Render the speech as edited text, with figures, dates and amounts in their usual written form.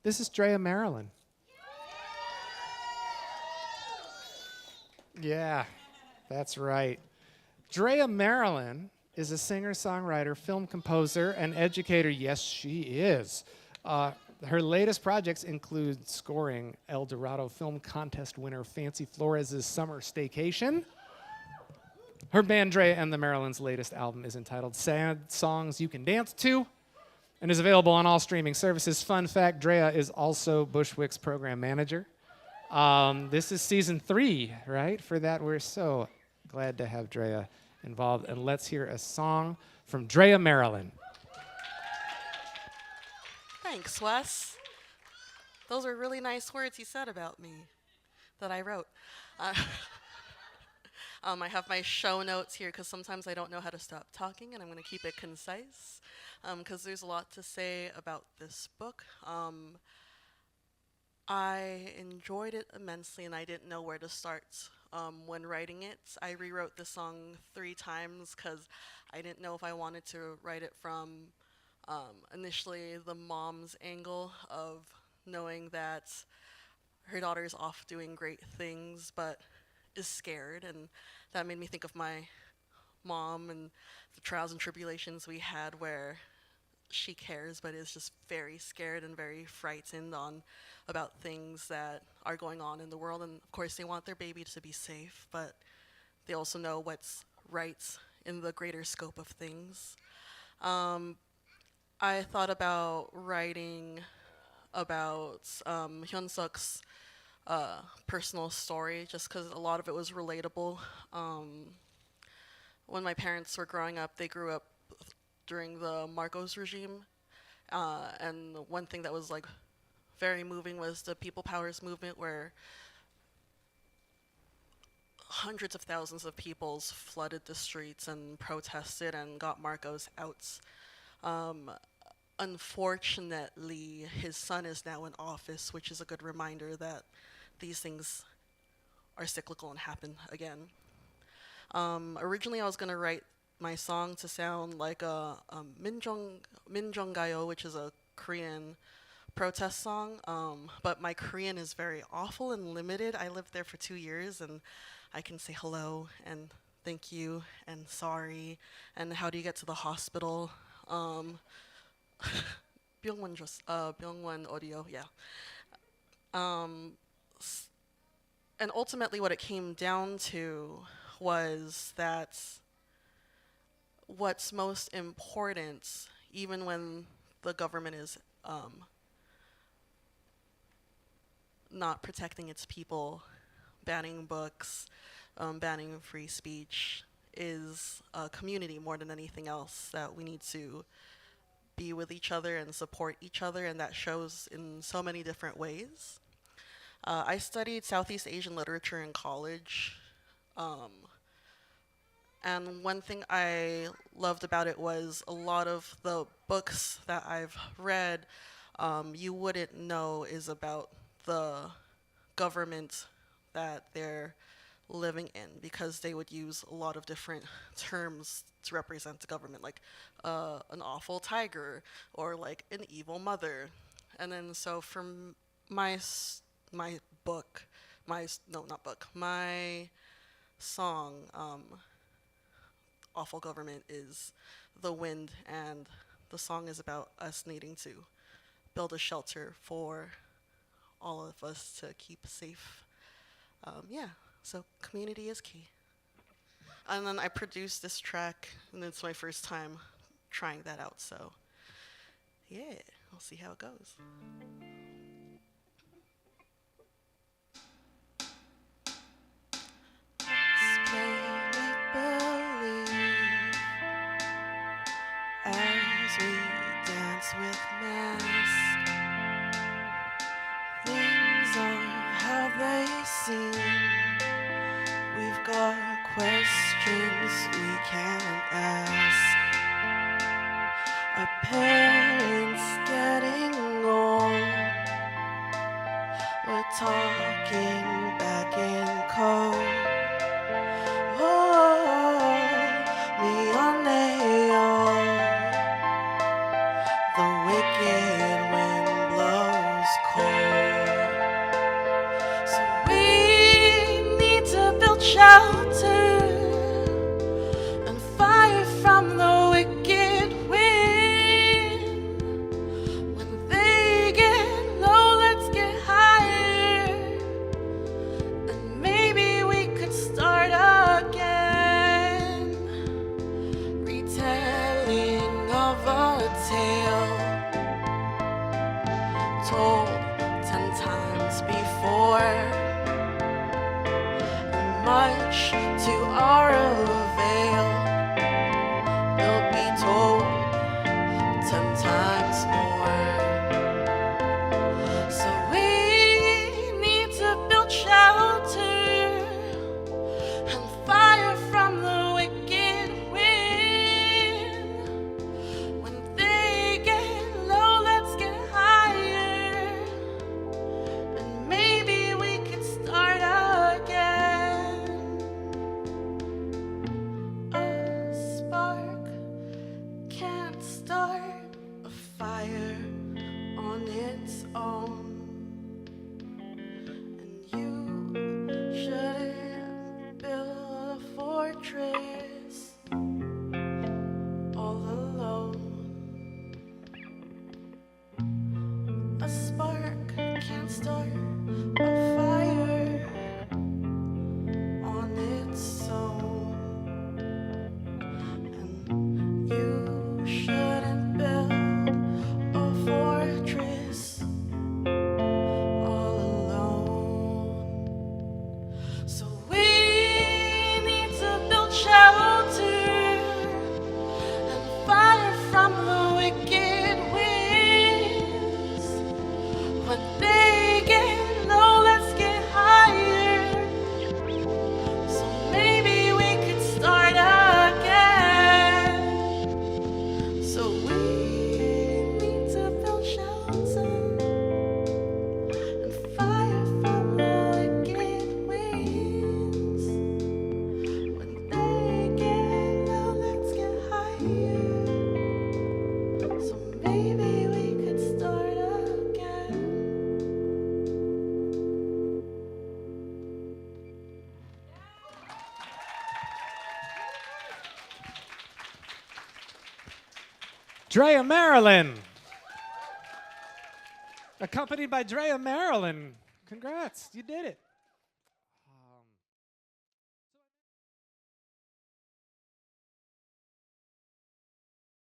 This is Drea, Marilyn. Yeah, that's right. Drea Marilyn is a singer-songwriter, film composer, and educator. Yes, she is. Her latest projects include scoring El Dorado Film Contest winner Fancy Flores' Summer Staycation. Her band, Drea and the Marilyns' latest album is entitled Sad Songs You Can Dance To and is available on all streaming services. Fun fact, Drea is also Bushwick's program manager. This is season 3, right? For that, we're so glad to have Drea involved. And let's hear a song from Drea, Marilyn. Thanks, Wes. Those are really nice words you said about me that I wrote. Uh, I have my show notes here because sometimes I don't know how to stop talking, and I'm going to keep it concise because there's a lot to say about this book. I enjoyed it immensely, and I didn't know where to start when writing it. I rewrote the song 3 times because I didn't know if I wanted to write it from initially the mom's angle of knowing that her daughter's off doing great things but is scared, and that made me think of my mom and the trials and tribulations we had where she cares but is just very scared and very frightened on about things that are going on in the world. And of course they want their baby to be safe, but they also know what's right in the greater scope of things. I thought about writing about Hyun Suk's personal story just because a lot of it was relatable. When my parents were growing up, they grew up during the Marcos regime, and one thing that was like very moving was the People Powers movement, where hundreds of thousands of people flooded the streets and protested and got Marcos out. Unfortunately, his son is now in office, which is a good reminder that these things are cyclical and happen again. Originally, I was going to write my song to sound like a Minjonggayo, which is a Korean protest song, but my Korean is very awful and limited. I lived there for 2 years, and I can say hello and thank you and sorry and how do you get to the hospital. 병원 audio, yeah. And ultimately what it came down to was that what's most important, even when the government is not protecting its people, banning books, banning free speech, is a community more than anything else, that we need to be with each other and support each other, and that shows in so many different ways. I studied Southeast Asian literature in college, and one thing I loved about it was a lot of the books that I've read, you wouldn't know is about the government that they're living in, because they would use a lot of different terms to represent the government, like an awful tiger or like an evil mother. And then so from my book, my song, Awful Government, is the wind, and the song is about us needing to build a shelter for all of us to keep safe. Yeah, so community is key. And then I produced this track, and it's my first time trying that out, so yeah, we'll see how it goes. Let's play make-believe as we dance with masks. Things are how they seem. We've got questions we can't ask. Our parents getting old. We're talking back in code. Oh, mianeo. The wicked wind blows shelter and fire from the wicked wind. When they get low, let's get higher, and maybe we could start again, retelling of a tale told 10 times before, and much to our avail, they'll be told 10 times more. So we need to build shelter and fire from the wicked wind. When they get low, let's get higher, and maybe we could start again. A spark can't start a fire on its own, and you shouldn't build a fortress all alone. A spark can't start a fire on its own, and you shouldn't build a fortress all alone. So we need to build shelter and fire from the wicked winds. When they get low, let's get higher, so maybe we could start again. So we need to build shelter and fire from the wicked winds. When they get low, let's get higher, so maybe we could start again. Drea Marilyn. Accompanied by Drea Marilyn. Congrats, you did it.